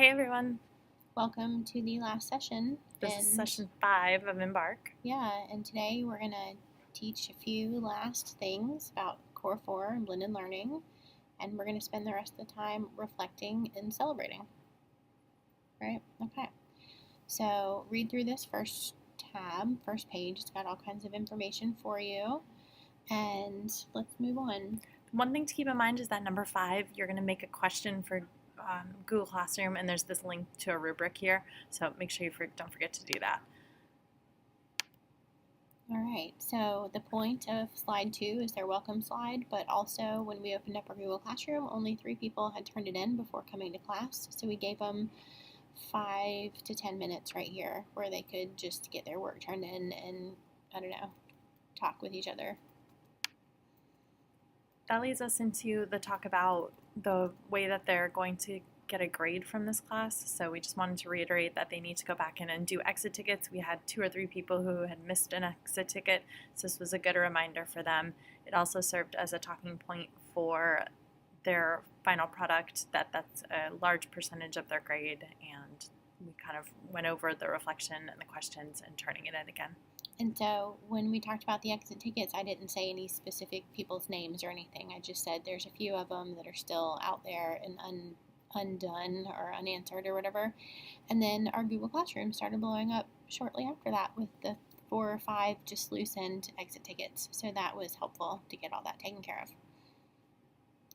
Hey everyone, Welcome to the last session. this is session 5 of Embark. And today we're going to teach a few last things about Core 4 and blended learning, and we're going to spend the rest of the time reflecting and celebrating. Right? Okay. So read through this first page. It's got all kinds of information for you, and let's move on. One thing to keep in mind is that number 5, you're going to make a question for Google Classroom, and there's this link to a rubric here, so make sure you don't forget to do that. All right, so the point of slide 2 is their welcome slide, but also when we opened up our Google Classroom, only 3 people had turned it in before coming to class, so we gave them 5 to 10 minutes right here where they could just get their work turned in and, talk with each other. That leads us into the talk about the way that they're going to get a grade from this class. So we just wanted to reiterate that they need to go back in and do exit tickets. We had 2 or 3 people who had missed an exit ticket, so this was a good reminder for them. It also served as a talking point for their final product, that's a large percentage of their grade, and we kind of went over the reflection and the questions and turning it in again. And so when we talked about the exit tickets, I didn't say any specific people's names or anything. I just said there's a few of them that are still out there and undone or unanswered or whatever. And then our Google Classroom started blowing up shortly after that with the 4 or 5 just loose end exit tickets. So that was helpful to get all that taken care of.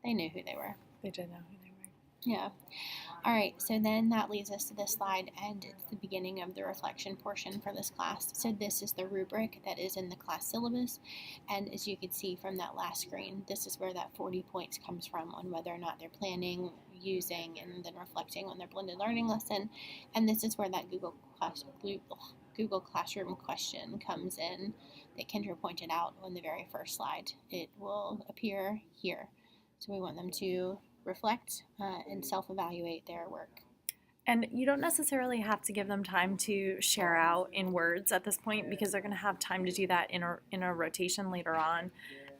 They knew who they were. They did know who they were. Yeah. All right, so then that leads us to this slide, and it's the beginning of the reflection portion for this class. So this is the rubric that is in the class syllabus, and as you can see from that last screen, this is where that 40 points comes from on whether or not they're planning, using, and then reflecting on their blended learning lesson. And this is where that Google Classroom question comes in that Kendra pointed out on the very first slide. It will appear here. So we want them to reflect and self-evaluate their work. And you don't necessarily have to give them time to share out in words at this point, because they're going to have time to do that in a rotation later on.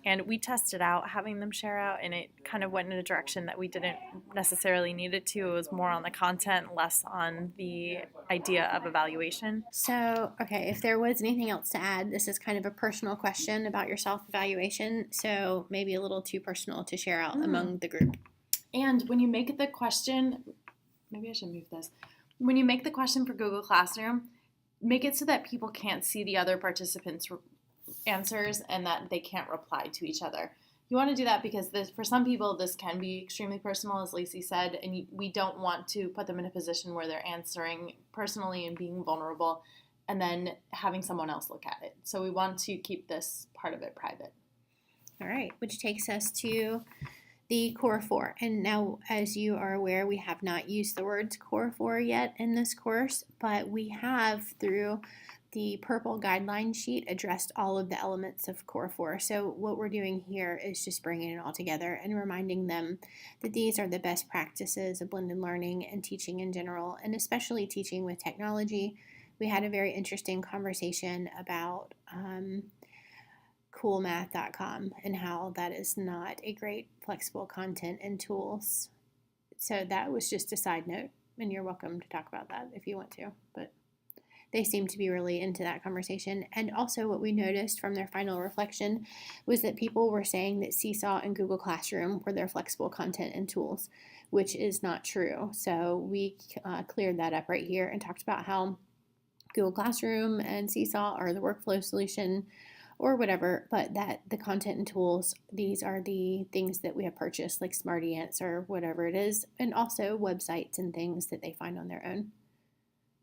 And we tested out having them share out, and it kind of went in a direction that we didn't necessarily need it to. It was more on the content, less on the idea of evaluation. So, okay, if there was anything else to add, this is kind of a personal question about your self-evaluation, so maybe a little too personal to share out among the group. And when you make the question, maybe I should move this. When you make the question for Google Classroom, make it so that people can't see the other participants' answers and that they can't reply to each other. You want to do that because for some people, this can be extremely personal, as Lacey said, and we don't want to put them in a position where they're answering personally and being vulnerable and then having someone else look at it. So we want to keep this part of it private. All right, which takes us to the Core 4. And now, as you are aware, we have not used the words Core 4 yet in this course, but we have, through the purple guideline sheet, addressed all of the elements of Core 4. So what we're doing here is just bringing it all together and reminding them that these are the best practices of blended learning and teaching in general, and especially teaching with technology. We had a very interesting conversation about coolmath.com and how that is not a great flexible content and tools. So that was just a side note, and you're welcome to talk about that if you want to, but they seem to be really into that conversation. And also what we noticed from their final reflection was that people were saying that Seesaw and Google Classroom were their flexible content and tools, which is not true. So we cleared that up right here and talked about how Google Classroom and Seesaw are the workflow solution or whatever, but that the content and tools, these are the things that we have purchased, like Smarty Ants or whatever it is, and also websites and things that they find on their own.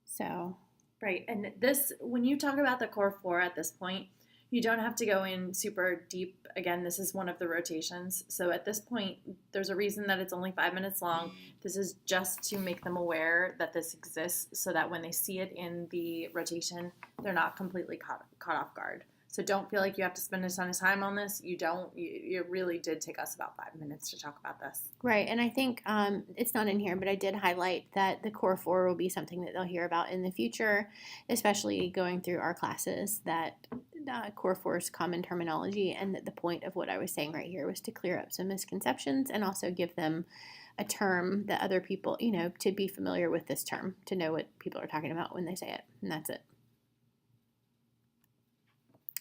So, right, and this, when you talk about the Core 4 at this point, you don't have to go in super deep. Again, this is one of the rotations, so at this point, there's a reason that it's only 5 minutes long. This is just to make them aware that this exists, so that when they see it in the rotation, they're not completely caught off guard. So don't feel like you have to spend a ton of time on this. You don't. It really did take us about 5 minutes to talk about this. Right, and I think it's not in here, but I did highlight that the Core 4 will be something that they'll hear about in the future, especially going through our classes, that Core 4's common terminology, and that the point of what I was saying right here was to clear up some misconceptions and also give them a term that other people, to be familiar with this term, to know what people are talking about when they say it, and that's it.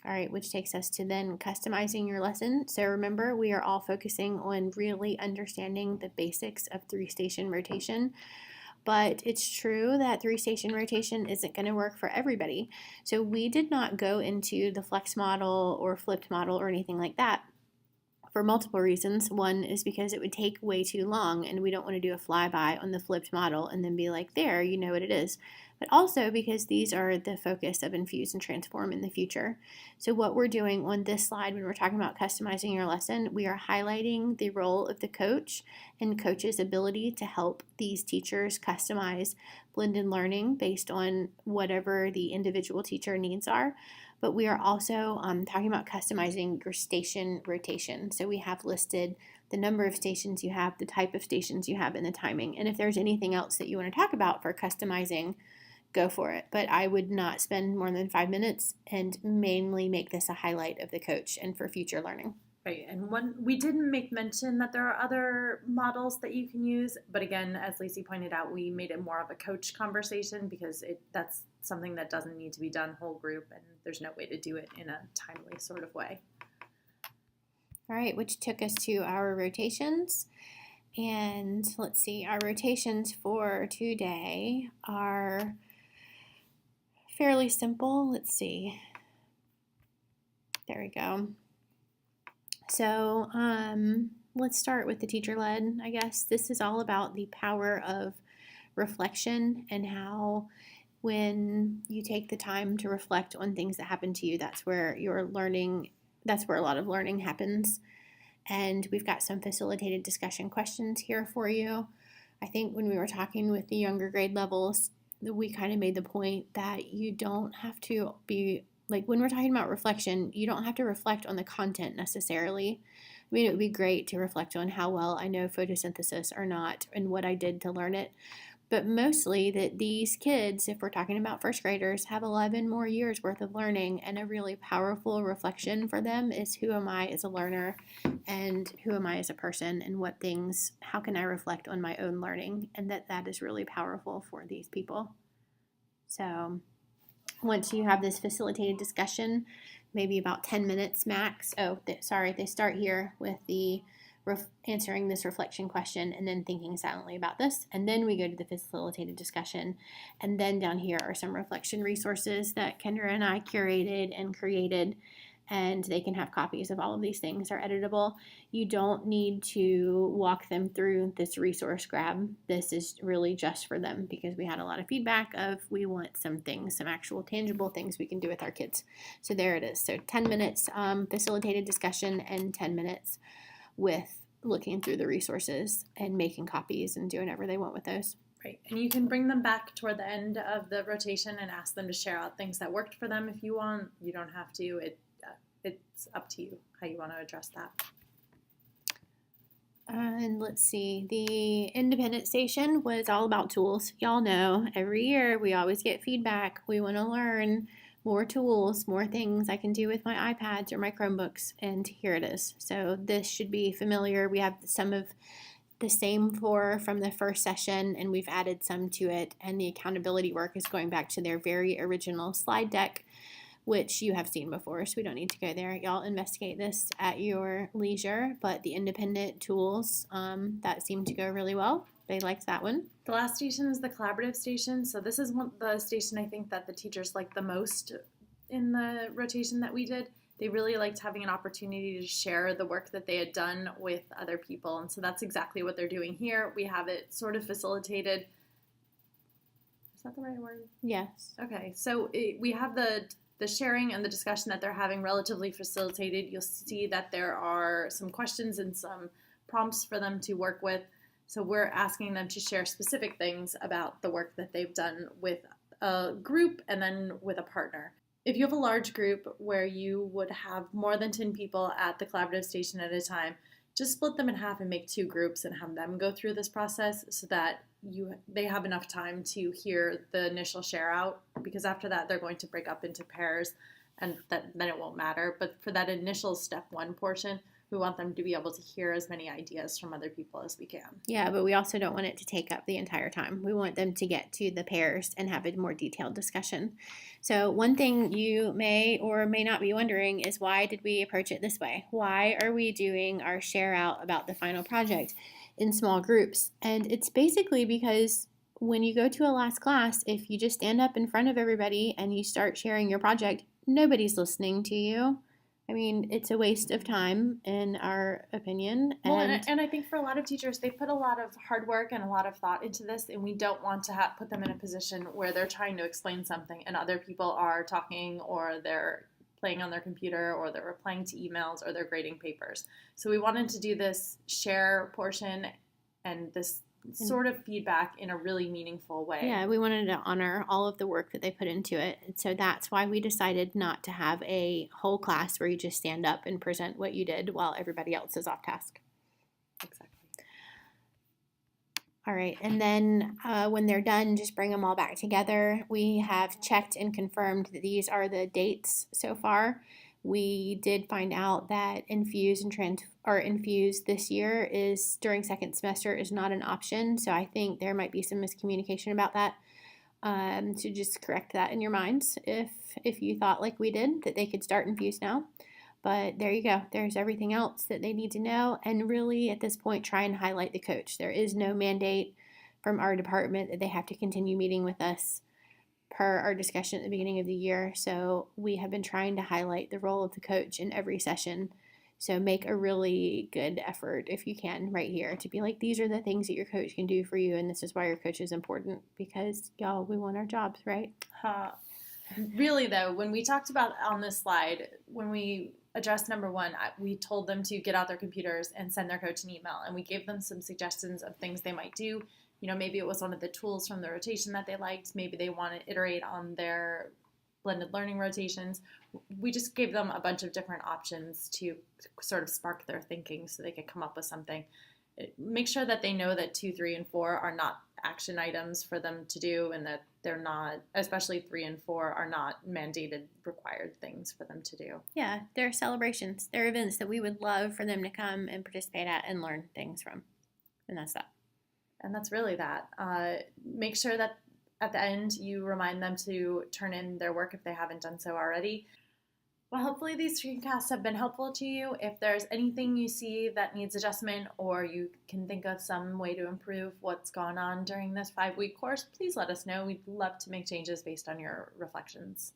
All right, which takes us to then customizing your lesson. So remember, we are all focusing on really understanding the basics of 3-station rotation. But it's true that 3-station rotation isn't going to work for everybody. So we did not go into the flex model or flipped model or anything like that for multiple reasons. One is because it would take way too long, and we don't want to do a flyby on the flipped model and then be like, there, you know what it is. But also because these are the focus of Infuse and Transform in the future. So what we're doing on this slide when we're talking about customizing your lesson, we are highlighting the role of the coach and coach's ability to help these teachers customize blended learning based on whatever the individual teacher needs are. But we are also talking about customizing your station rotation. So we have listed the number of stations you have, the type of stations you have, and the timing. And if there's anything else that you want to talk about for customizing, go for it. But I would not spend more than 5 minutes and mainly make this a highlight of the coach and for future learning. Right, and we didn't make mention that there are other models that you can use, but again, as Lacey pointed out, we made it more of a coach conversation because that's something that doesn't need to be done whole group, and there's no way to do it in a timely sort of way. All right, which took us to our rotations. And let's see, our rotations for today are fairly simple. Let's see. There we go. So let's start with the teacher-led, I guess. This is all about the power of reflection and how when you take the time to reflect on things that happen to you, that's where you're learning, that's where a lot of learning happens. And we've got some facilitated discussion questions here for you. I think when we were talking with the younger grade levels, we kind of made the point that you don't have to be, like when we're talking about reflection, you don't have to reflect on the content necessarily. I mean, it would be great to reflect on how well I know photosynthesis or not and what I did to learn it. But mostly that these kids, if we're talking about first graders, have 11 more years worth of learning, and a really powerful reflection for them is who am I as a learner and who am I as a person and what things, how can I reflect on my own learning, and that is really powerful for these people. So once you have this facilitated discussion, maybe about 10 minutes max. They start here with the answering this reflection question and then thinking silently about this. And then we go to the facilitated discussion. And then down here are some reflection resources that Kendra and I curated and created. And they can have copies of all of these things. They're editable. You don't need to walk them through this resource grab. This is really just for them because we had a lot of feedback of we want some things, some actual tangible things we can do with our kids. So there it is. So 10 minutes facilitated discussion and 10 minutes with looking through the resources and making copies and doing whatever they want with those. Right, and you can bring them back toward the end of the rotation and ask them to share out things that worked for them if you want. You don't have to. It's up to you how you want to address that. And let's see, the independent station was all about tools. Y'all know every year we always get feedback. We want to learn more tools, more things I can do with my iPads or my Chromebooks, and here it is. So this should be familiar. We have some of the same from the first session, and we've added some to it, and the accountability work is going back to their very original slide deck, which you have seen before, so we don't need to go there. Y'all investigate this at your leisure, but the independent tools, that seemed to go really well. They liked that one. The last station is the collaborative station. So this is the station I think that the teachers liked the most in the rotation that we did. They really liked having an opportunity to share the work that they had done with other people. And so that's exactly what they're doing here. We have it sort of facilitated. Is that the right word? Yes. Okay. So we have the sharing and the discussion that they're having relatively facilitated. You'll see that there are some questions and some prompts for them to work with. So we're asking them to share specific things about the work that they've done with a group and then with a partner. If you have a large group where you would have more than 10 people at the collaborative station at a time, just split them in half and make 2 groups and have them go through this process so that they have enough time to hear the initial share out, because after that they're going to break up into pairs and then it won't matter. But for that initial step 1 portion, We want them to be able to hear as many ideas from other people as we can. Yeah, but we also don't want it to take up the entire time. We want them to get to the pairs and have a more detailed discussion. So one thing you may or may not be wondering is, why did we approach it this way? Why are we doing our share out about the final project in small groups? And it's basically because when you go to a last class, if you just stand up in front of everybody and you start sharing your project, nobody's listening to you. I mean, it's a waste of time, in our opinion. Well, and I think for a lot of teachers, they put a lot of hard work and a lot of thought into this, and we don't want to put them in a position where they're trying to explain something and other people are talking, or they're playing on their computer, or they're replying to emails, or they're grading papers. So we wanted to do this share portion and this sort of feedback in a really meaningful way. Yeah, we wanted to honor all of the work that they put into it. And so that's why we decided not to have a whole class where you just stand up and present what you did while everybody else is off task. Exactly. All right, and then when they're done, just bring them all back together. We have checked and confirmed that these are the dates so far. We did find out that Infuse this year is during second semester is not an option, so I think there might be some miscommunication about that. So just correct that in your minds if you thought like we did, that they could start Infuse now. But there you go. There's everything else that they need to know, and really at this point try and highlight the coach. There is no mandate from our department that they have to continue meeting with us per our discussion at the beginning of the year. So we have been trying to highlight the role of the coach in every session. So make a really good effort, if you can, right here to be like, these are the things that your coach can do for you, and this is why your coach is important, because y'all, we want our jobs, right? Really though, when we talked about on this slide, when we addressed number 1, we told them to get out their computers and send their coach an email, and we gave them some suggestions of things they might do. You know, maybe it was one of the tools from the rotation that they liked. Maybe they want to iterate on their blended learning rotations. We just gave them a bunch of different options to sort of spark their thinking so they could come up with something. Make sure that they know that 2, 3, and 4 are not action items for them to do, and that they're not, especially 3 and 4, are not mandated required things for them to do. Yeah, they're celebrations. They're events that we would love for them to come and participate at and learn things from. And that's that. And that's really that. Make sure that at the end you remind them to turn in their work if they haven't done so already. Well, hopefully these screencasts have been helpful to you. If there's anything you see that needs adjustment, or you can think of some way to improve what's gone on during this 5-week course, please let us know. We'd love to make changes based on your reflections.